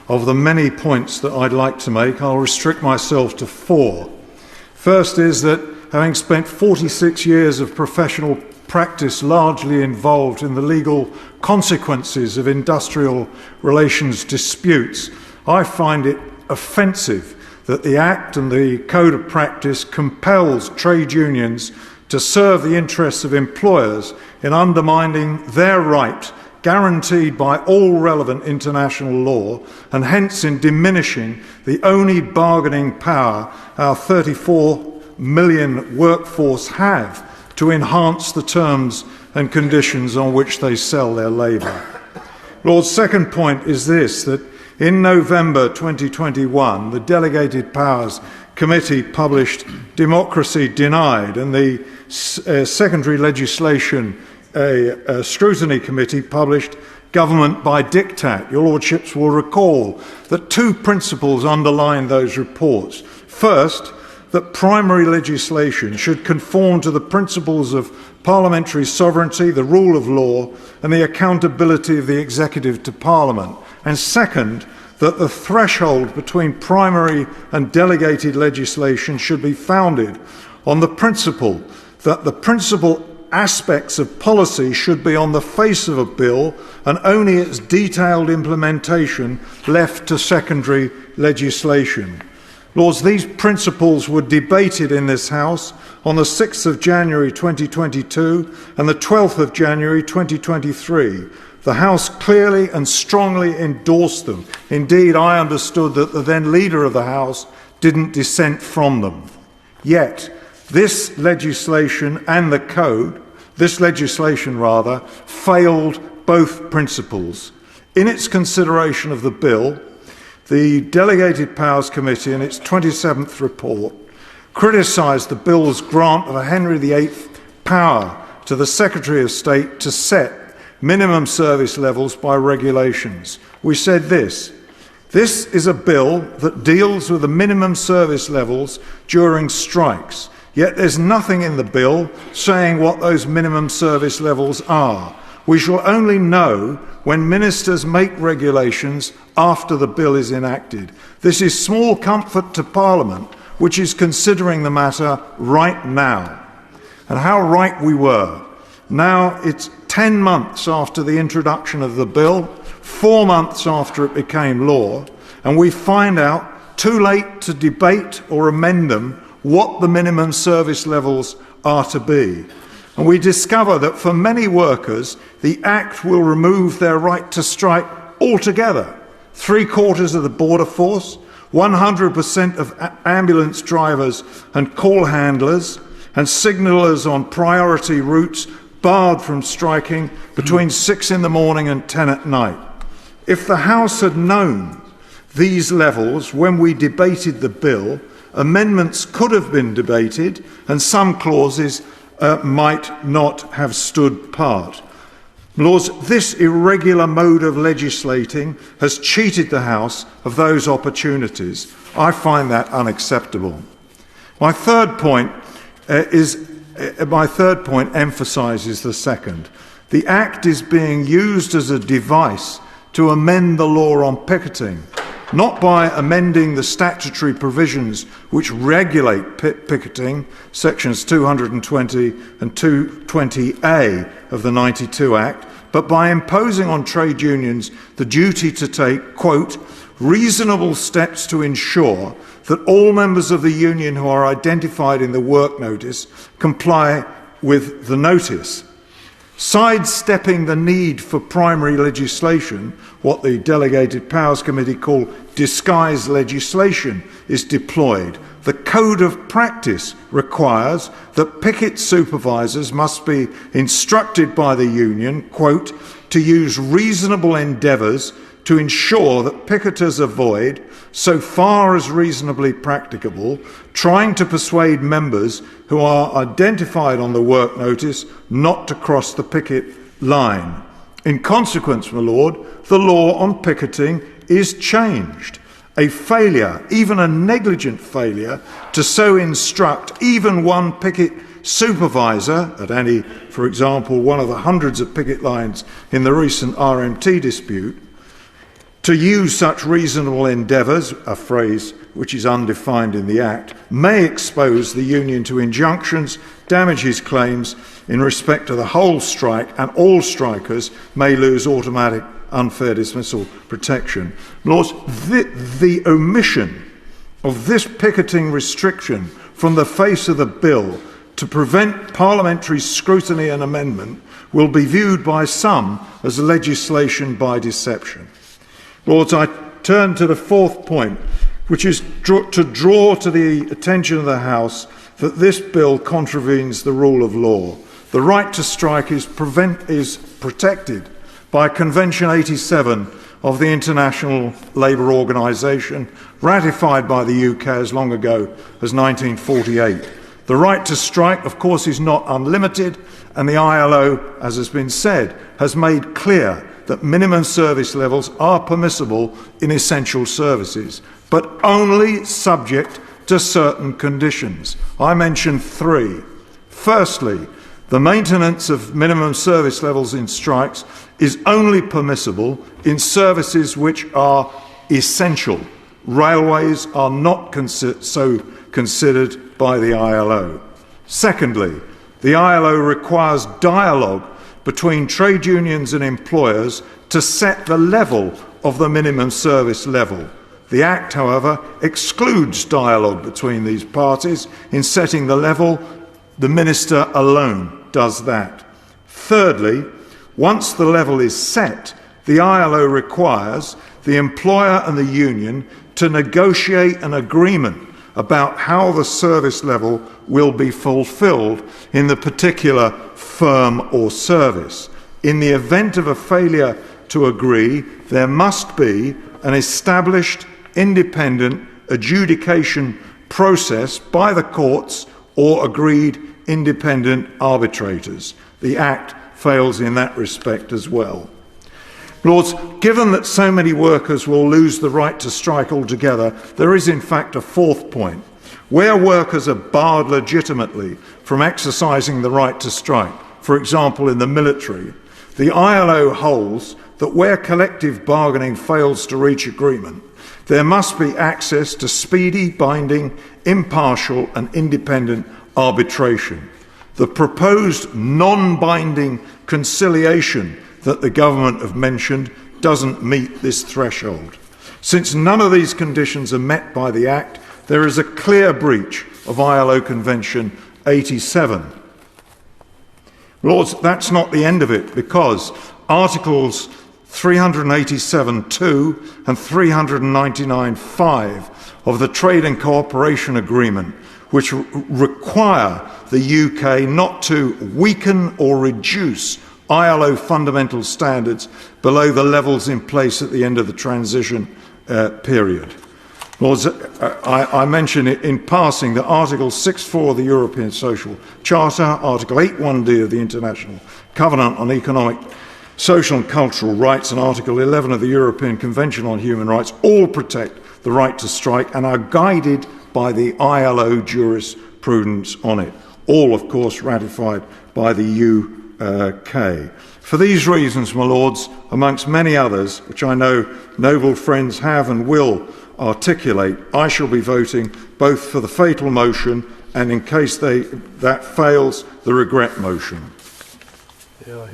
Of the many points that I'd like to make, I'll restrict myself to 4. First is that, having spent 46 years of professional practice largely involved in the legal consequences of industrial relations disputes, I find it offensive that the Act and the Code of Practice compels trade unions to serve the interests of employers in undermining their right guaranteed by all relevant international law, and hence in diminishing the only bargaining power our 34 million workforce have to enhance the terms and conditions on which they sell their labour. Lord's second point is this, that in November 2021, the Delegated Powers Committee published Democracy Denied, and the Secondary Legislation Scrutiny Committee published Government by Diktat. Your Lordships will recall that 2 principles underline those reports. First, that primary legislation should conform to the principles of parliamentary sovereignty, the rule of law, and the accountability of the executive to Parliament. And second, that the threshold between primary and delegated legislation should be founded on the principle that the principal aspects of policy should be on the face of a bill and only its detailed implementation left to secondary legislation. Lords, these principles were debated in this House on the 6th of January 2022 and the 12th of January 2023. The House clearly and strongly endorsed them. Indeed, I understood that the then Leader of the House didn't dissent from them. Yet, this legislation and the Code, failed both principles. In its consideration of the bill, the Delegated Powers Committee, in its 27th report, criticised the bill's grant of a Henry VIII power to the Secretary of State to set minimum service levels by regulations. We said this is a bill that deals with the minimum service levels during strikes, yet there's nothing in the bill saying what those minimum service levels are. We shall only know when ministers make regulations after the bill is enacted. This is small comfort to Parliament, which is considering the matter right now. And how right we were. Now it's 10 months after the introduction of the bill, 4 months after it became law, and we find out, too late to debate or amend them, what the minimum service levels are to be. And we discover that for many workers, the Act will remove their right to strike altogether. 3/4 of the border force, 100% of ambulance drivers and call handlers, and signallers on priority routes barred from striking between 6 in the morning and 10 at night. If the House had known these levels when we debated the bill, amendments could have been debated and some clauses might not have stood part. Lords, this irregular mode of legislating has cheated the House of those opportunities. I find that unacceptable. My third point emphasises the second. The Act is being used as a device to amend the law on picketing, not by amending the statutory provisions which regulate picketing, sections 220 and 220A of the 92 Act, but by imposing on trade unions the duty to take, quote, reasonable steps to ensure that all members of the union who are identified in the work notice comply with the notice. Sidestepping the need for primary legislation, what the Delegated Powers Committee call disguised legislation, is deployed. The Code of Practice requires that picket supervisors must be instructed by the union, quote, to use reasonable endeavours to ensure that picketers avoid, so far as reasonably practicable, trying to persuade members who are identified on the work notice not to cross the picket line. In consequence, my Lord, the law on picketing is changed. A failure, even a negligent failure, to so instruct even one picket supervisor at any, for example, one of the hundreds of picket lines in the recent RMT dispute, To use such reasonable endeavours, a phrase which is undefined in the Act, may expose the Union to injunctions, damage his claims in respect to the whole strike, and all strikers may lose automatic unfair dismissal protection. Lords, the omission of this picketing restriction from the face of the bill to prevent parliamentary scrutiny and amendment will be viewed by some as legislation by deception. Lords, I turn to the fourth point, which is to draw to the attention of the House that this bill contravenes the rule of law. The right to strike is protected by Convention 87 of the International Labour Organization, ratified by the UK as long ago as 1948. The right to strike, of course, is not unlimited, and the ILO, as has been said, has made clear that minimum service levels are permissible in essential services, but only subject to certain conditions. I mentioned three. Firstly, the maintenance of minimum service levels in strikes is only permissible in services which are essential. Railways are not so considered by the ILO. Secondly, the ILO requires dialogue between trade unions and employers to set the level of the minimum service level. The Act, however, excludes dialogue between these parties in setting the level. The Minister alone does that. Thirdly, once the level is set, the ILO requires the employer and the union to negotiate an agreement about how the service level will be fulfilled in the particular firm or service. In the event of a failure to agree, there must be an established independent adjudication process by the courts or agreed independent arbitrators. The Act fails in that respect as well. Lords, given that so many workers will lose the right to strike altogether, there is in fact a fourth point. Where workers are barred legitimately from exercising the right to strike, for example in the military, the ILO holds that where collective bargaining fails to reach agreement, there must be access to speedy, binding, impartial and independent arbitration. The proposed non-binding conciliation that the government have mentioned doesn't meet this threshold. Since none of these conditions are met by the Act, there is a clear breach of ILO Convention 87. Lords, that's not the end of it, because Articles 387.2 and 399.5 of the Trade and Cooperation Agreement, which require the UK not to weaken or reduce ILO fundamental standards below the levels in place at the end of the transition period. Lords, I mention it in passing that Article 6.4 of the European Social Charter, Article 8.1d of the International Covenant on Economic, Social and Cultural Rights, and Article 11 of the European Convention on Human Rights all protect the right to strike and are guided by the ILO jurisprudence on it, all, of course, ratified by the UK. For these reasons, my lords, amongst many others, which I know noble friends have and will articulate, I shall be voting both for the fatal motion and, in case that fails, the regret motion. Yeah.